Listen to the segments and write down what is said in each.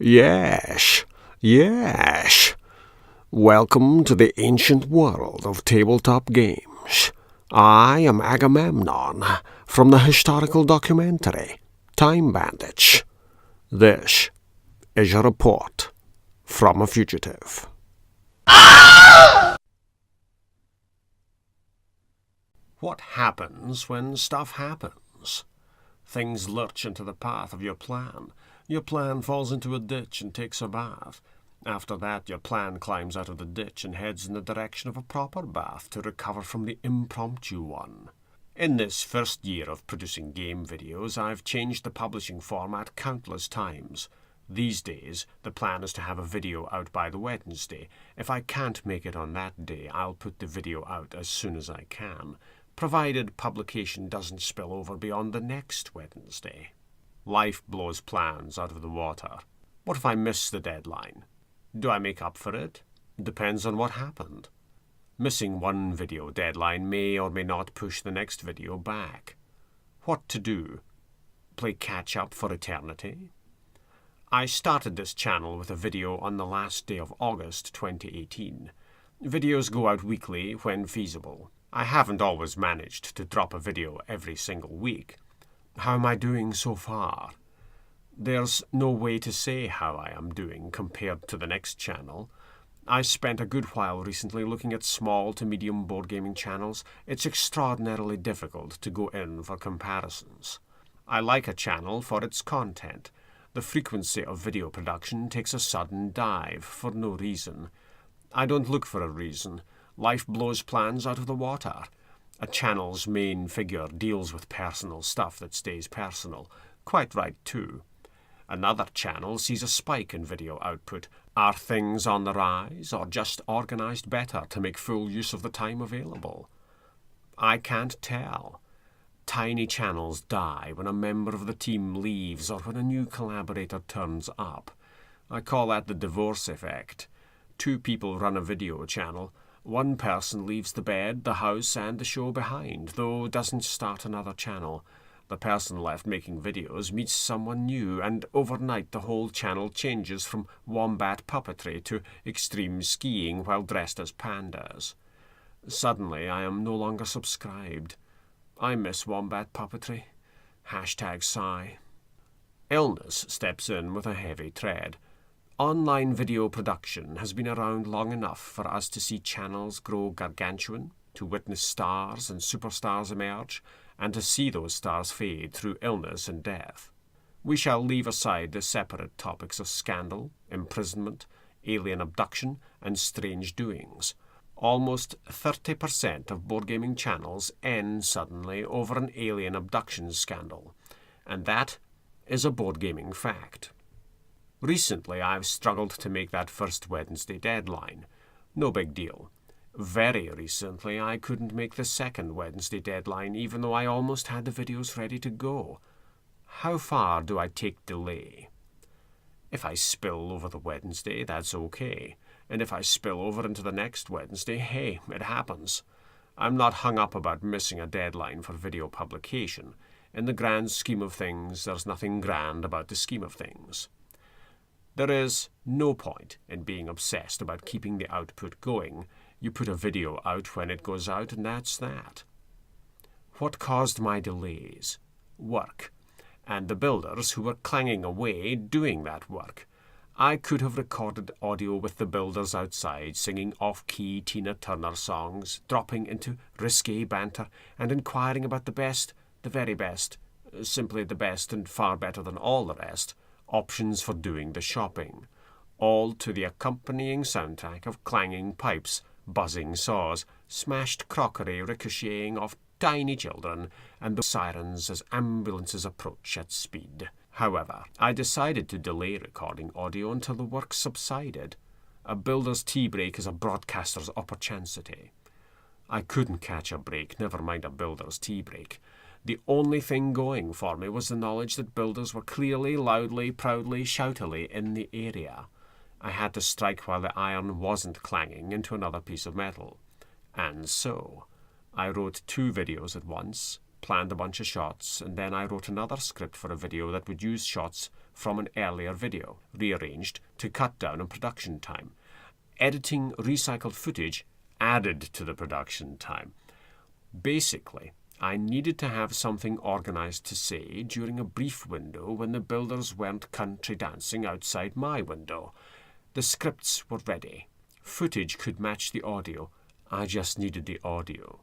Yes, yes. Welcome to the ancient world of tabletop games. I am Agamemnon from the historical documentary Time Bandits. This is a report from a fugitive. What happens when stuff happens? Things lurch into the path of your plan. Your plan falls into a ditch and takes a bath. After that, your plan climbs out of the ditch and heads in the direction of a proper bath to recover from the impromptu one. In this first year of producing game videos, I've changed the publishing format countless times. These days, the plan is to have a video out by the Wednesday. If I can't make it on that day, I'll put the video out as soon as I can, provided publication doesn't spill over beyond the next Wednesday. Life blows plans out of the water. What if I miss the deadline? Do I make up for it? Depends on what happened. Missing one video deadline may or may not push the next video back. What to do? Play catch-up for eternity? I started this channel with a video on the last day of August 2018. Videos go out weekly when feasible. I haven't always managed to drop a video every single week. How am I doing so far? There's no way to say how I am doing compared to the next channel. I spent a good while recently looking at small to medium board gaming channels. It's extraordinarily difficult to go in for comparisons. I like a channel for its content. The frequency of video production takes a sudden dive for no reason. I don't look for a reason. Life blows plans out of the water. A channel's main figure deals with personal stuff that stays personal. Quite right, too. Another channel sees a spike in video output. Are things on the rise, or just organised better to make full use of the time available? I can't tell. Tiny channels die when a member of the team leaves or when a new collaborator turns up. I call that the divorce effect. Two people run a video channel. One person leaves the bed, the house, and the show behind, though doesn't start another channel. The person left making videos meets someone new, and overnight the whole channel changes from wombat puppetry to extreme skiing while dressed as pandas. Suddenly I am no longer subscribed. I miss wombat puppetry. #sigh. Illness steps in with a heavy tread. Online video production has been around long enough for us to see channels grow gargantuan, to witness stars and superstars emerge, and to see those stars fade through illness and death. We shall leave aside the separate topics of scandal, imprisonment, alien abduction, and strange doings. Almost 30% of board gaming channels end suddenly over an alien abduction scandal, and that is a board gaming fact. Recently, I've struggled to make that first Wednesday deadline. No big deal. Very recently, I couldn't make the second Wednesday deadline, even though I almost had the videos ready to go. How far do I take delay? If I spill over the Wednesday, that's okay. And if I spill over into the next Wednesday, hey, it happens. I'm not hung up about missing a deadline for video publication. In the grand scheme of things, there's nothing grand about the scheme of things. There is no point in being obsessed about keeping the output going. You put a video out when it goes out, and that's that. What caused my delays? Work. And the builders who were clanging away doing that work. I could have recorded audio with the builders outside, singing off-key Tina Turner songs, dropping into risque banter, and inquiring about the best, the very best, simply the best and far better than all the rest, options for doing the shopping, all to the accompanying soundtrack of clanging pipes, buzzing saws, smashed crockery ricocheting off tiny children, and the sirens as ambulances approach at speed. However, I decided to delay recording audio until the work subsided. A builder's tea break is a broadcaster's opportunity. I couldn't catch a break, never mind a builder's tea break. The only thing going for me was the knowledge that builders were clearly, loudly, proudly, shoutily in the area. I had to strike while the iron wasn't clanging into another piece of metal. And so, I wrote 2 videos at once, planned a bunch of shots, and then I wrote another script for a video that would use shots from an earlier video, rearranged to cut down on production time. Editing recycled footage added to the production time. Basically, I needed to have something organised to say during a brief window when the builders weren't country dancing outside my window. The scripts were ready. Footage could match the audio. I just needed the audio.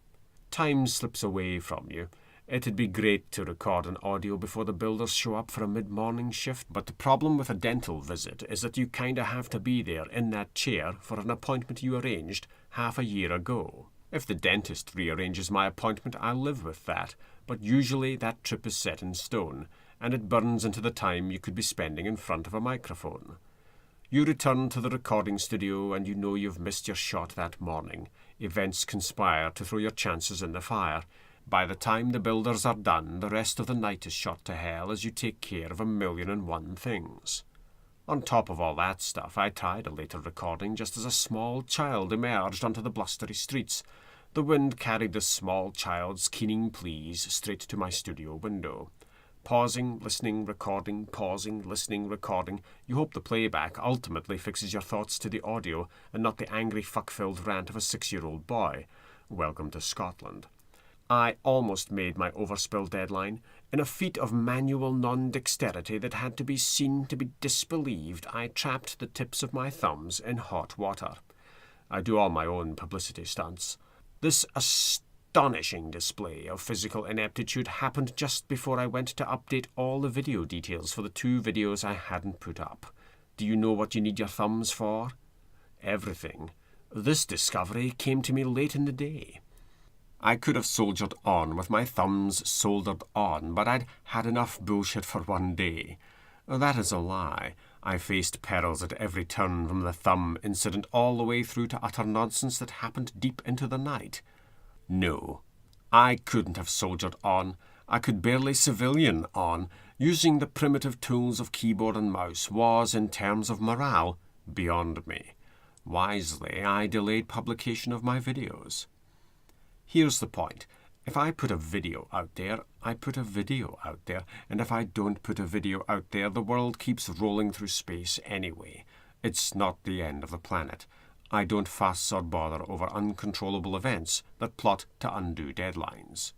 Time slips away from you. It'd be great to record an audio before the builders show up for a mid-morning shift, but the problem with a dental visit is that you kinda have to be there in that chair for an appointment you arranged half a year ago. If the dentist rearranges my appointment, I'll live with that, but usually that trip is set in stone, and it burns into the time you could be spending in front of a microphone. You return to the recording studio and you know you've missed your shot that morning. Events conspire to throw your chances in the fire. By the time the builders are done, the rest of the night is shot to hell as you take care of 1,000,001 things. On top of all that stuff, I tried a later recording just as a small child emerged onto the blustery streets. The wind carried the small child's keening pleas straight to my studio window. Pausing, listening, recording, pausing, listening, recording. You hope the playback ultimately fixes your thoughts to the audio and not the angry fuck-filled rant of a 6-year-old boy. Welcome to Scotland. I almost made my overspill deadline. In a feat of manual non-dexterity that had to be seen to be disbelieved, I trapped the tips of my thumbs in hot water. I do all my own publicity stunts. This astonishing display of physical ineptitude happened just before I went to update all the video details for the 2 videos I hadn't put up. Do you know what you need your thumbs for? Everything. This discovery came to me late in the day. I could have soldiered on with my thumbs soldered on, but I'd had enough bullshit for one day. That is a lie. I faced perils at every turn, from the thumb incident all the way through to utter nonsense that happened deep into the night. No, I couldn't have soldiered on. I could barely civilian on. Using the primitive tools of keyboard and mouse was, in terms of morale, beyond me. Wisely, I delayed publication of my videos. Here's the point. If I put a video out there, I put a video out there, and if I don't put a video out there, the world keeps rolling through space anyway. It's not the end of the planet. I don't fuss or bother over uncontrollable events that plot to undo deadlines.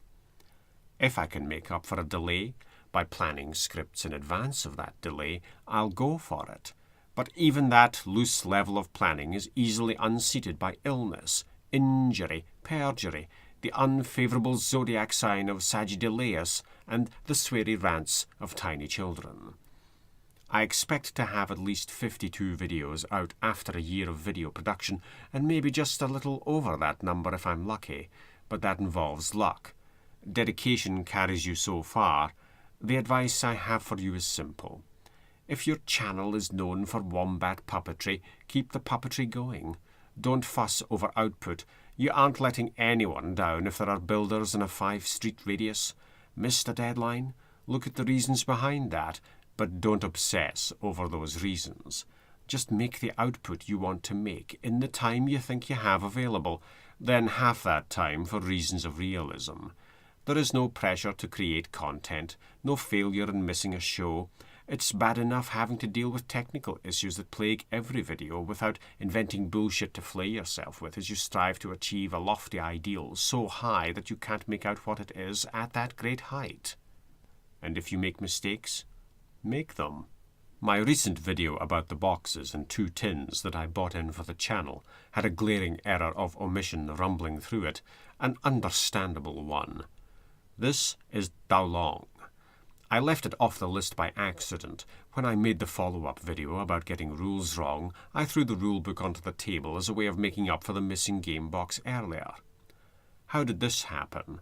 If I can make up for a delay by planning scripts in advance of that delay, I'll go for it. But even that loose level of planning is easily unseated by illness, injury, perjury, the unfavourable zodiac sign of Sagittarius, and the sweary rants of tiny children. I expect to have at least 52 videos out after a year of video production, and maybe just a little over that number if I'm lucky, but that involves luck. Dedication carries you so far. The advice I have for you is simple. If your channel is known for wombat puppetry, keep the puppetry going. Don't fuss over output. You aren't letting anyone down if there are builders in a 5-street radius. Missed a deadline? Look at the reasons behind that, but don't obsess over those reasons. Just make the output you want to make in the time you think you have available, then half that time for reasons of realism. There is no pressure to create content, no failure in missing a show. It's bad enough having to deal with technical issues that plague every video without inventing bullshit to flay yourself with as you strive to achieve a lofty ideal so high that you can't make out what it is at that great height. And if you make mistakes, make them. My recent video about the boxes and 2 tins that I bought in for the channel had a glaring error of omission rumbling through it, an understandable one. This is Dao Long. I left it off the list by accident. When I made the follow-up video about getting rules wrong, I threw the rulebook onto the table as a way of making up for the missing game box earlier. How did this happen?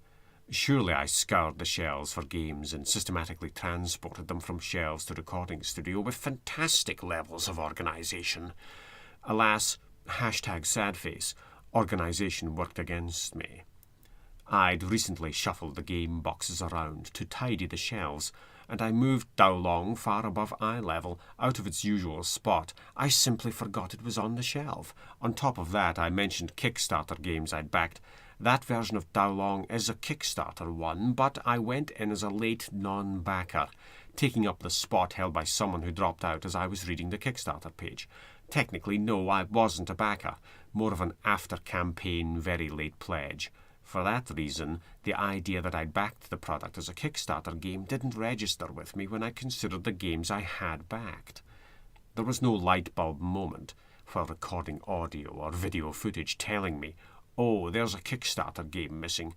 Surely I scoured the shelves for games and systematically transported them from shelves to recording studio with fantastic levels of organisation. Alas, #sadface, organisation worked against me. I'd recently shuffled the game boxes around to tidy the shelves, and I moved Dao Long far above eye level, out of its usual spot. I simply forgot it was on the shelf. On top of that, I mentioned Kickstarter games I'd backed, That version of Dao Long is a Kickstarter one, but I went in as a late non-backer, taking up the spot held by someone who dropped out as I was reading the Kickstarter page. Technically, no, I wasn't a backer, more of an after-campaign, very late pledge. For that reason, the idea that I'd backed the product as a Kickstarter game didn't register with me when I considered the games I had backed. There was no light bulb moment while recording audio or video footage telling me, oh, there's a Kickstarter game missing.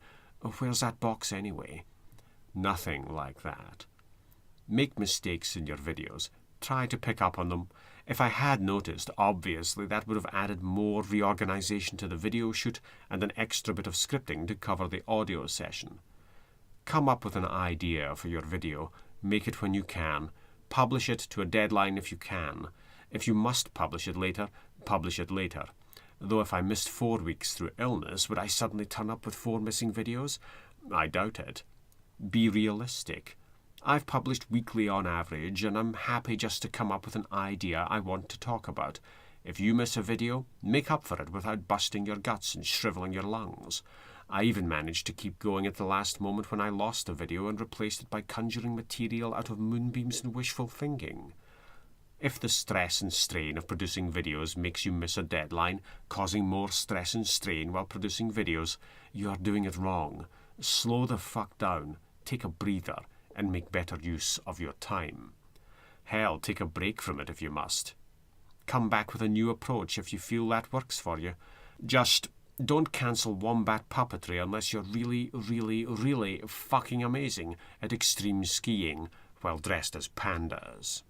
Where's that box anyway? Nothing like that. Make mistakes in your videos. Try to pick up on them. If I had noticed, obviously that would have added more reorganization to the video shoot and an extra bit of scripting to cover the audio session. Come up with an idea for your video. Make it when you can. Publish it to a deadline if you can. If you must publish it later, publish it later. Though if I missed 4 weeks through illness, would I suddenly turn up with 4 missing videos? I doubt it. Be realistic. I've published weekly on average, and I'm happy just to come up with an idea I want to talk about. If you miss a video, make up for it without busting your guts and shriveling your lungs. I even managed to keep going at the last moment when I lost a video and replaced it by conjuring material out of moonbeams and wishful thinking. If the stress and strain of producing videos makes you miss a deadline, causing more stress and strain while producing videos, you are doing it wrong. Slow the fuck down, take a breather, and make better use of your time. Hell, take a break from it if you must. Come back with a new approach if you feel that works for you. Just don't cancel wombat puppetry unless you're really, really, really fucking amazing at extreme skiing while dressed as pandas.